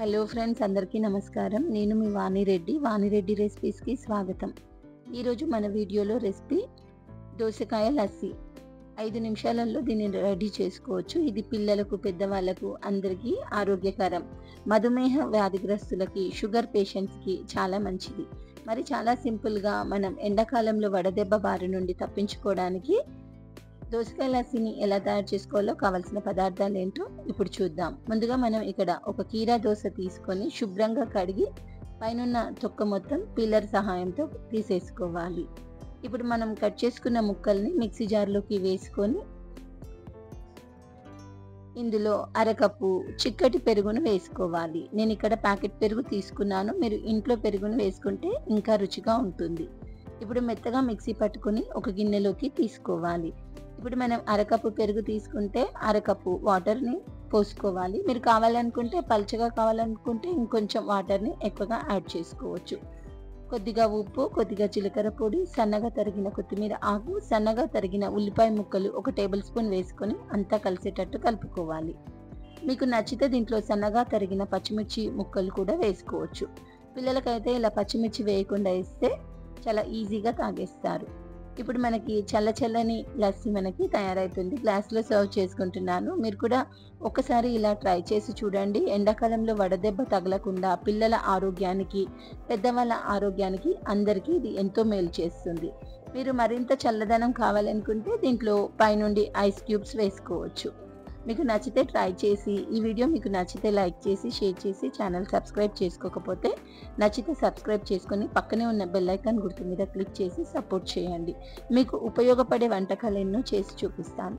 Hello friends, అందరికీ నమస్కారం. నేను మీ వాణిరెడ్డి. వాణిరెడ్డి రెసిపీస్కి స్వాగతం. ఈరోజు మన వీడియోలో రెసిపీ దోసకాయ లస్సీ. 5 నిమిషాలలో దీన్ని రెడీ చేసుకోవచ్చు. ఇది పిల్లలకు, పెద్దవాళ్ళకు అందరికీ ఆరోగ్యకరం. మధుమేహ వ్యాధిగ్రస్తులకి, షుగర్ పేషెంట్స్కి చాలా మంచిది. మరి చాలా సింపుల్గా మనం ఎండాకాలంలో వడదెబ్బ బారి నుండి తప్పించుకోవడానికి దోసకాయ లస్సీని ఎలా తయారు చేసుకోవాలో కావాల్సిన పదార్థాలు ఏంటో ఇప్పుడు చూద్దాం. ముందుగా మనం ఇక్కడ ఒక కీరా దోస తీసుకొని శుభ్రంగా కడిగి పైనున్న తొక్క మొత్తం పీలర్ సహాయంతో తీసేసుకోవాలి. ఇప్పుడు మనం కట్ చేసుకున్న ముక్కల్ని మిక్సీ జార్లోకి వేసుకొని ఇందులో అరకప్పు చిక్కటి పెరుగును వేసుకోవాలి. నేను ఇక్కడ ప్యాకెట్ పెరుగు తీసుకున్నాను. మీరు ఇంట్లో పెరుగును వేసుకుంటే ఇంకా రుచిగా ఉంటుంది. ఇప్పుడు మెత్తగా మిక్సీ పట్టుకొని ఒక గిన్నెలోకి తీసుకోవాలి. ఇప్పుడు మనం అరకప్పు పెరుగు తీసుకుంటే అరకప్పు వాటర్ని పోసుకోవాలి. మీరు కావాలనుకుంటే, పల్చగా కావాలనుకుంటే ఇంకొంచెం వాటర్ని ఎక్కువగా యాడ్ చేసుకోవచ్చు. కొద్దిగా ఉప్పు, కొద్దిగా జీలకర్ర పొడి, సన్నగా తరిగిన కొత్తిమీర ఆకు, సన్నగా తరిగిన ఉల్లిపాయ ముక్కలు 1 టేబుల్ స్పూన్ వేసుకొని అంతా కలిసేటట్టు కలుపుకోవాలి. మీకు నచ్చితే దీంట్లో సన్నగా తరిగిన పచ్చిమిర్చి ముక్కలు కూడా వేసుకోవచ్చు. పిల్లలకైతే ఇలా పచ్చిమిర్చి వేయకుండా వేస్తే చాలా ఈజీగా తాగేస్తారు. ఇప్పుడు మనకి చల్లని లస్సీ మనకి తయారైతుంది. గ్లాస్లో సర్వ్ చేసుకుంటున్నాను. మీరు కూడా ఒకసారి ఇలా ట్రై చేసి చూడండి. ఎండాకాలంలో వడదెబ్బ తగలకుండా పిల్లల ఆరోగ్యానికి, పెద్దవాళ్ళ ఆరోగ్యానికి అందరికీ ఇది ఎంతో మేలు చేస్తుంది. మీరు మరింత చల్లదనం కావాలనుకుంటే దీంట్లో పైనుండి ఐస్ క్యూబ్స్ వేసుకోవచ్చు. మీకు నచ్చితే ట్రై చేసి, ఈ వీడియో మీకు నచ్చితే లైక్ చేసి, షేర్ చేసి, ఛానల్ సబ్స్క్రైబ్ చేసుకోకపోతే నచ్చితే సబ్స్క్రైబ్ చేసుకొని పక్కనే ఉన్న బెల్ ఐకాన్ గుర్తు మీద క్లిక్ చేసి సపోర్ట్ చేయండి. మీకు ఉపయోగపడే వంటకాలు ఎన్నో చేసి చూపిస్తాను.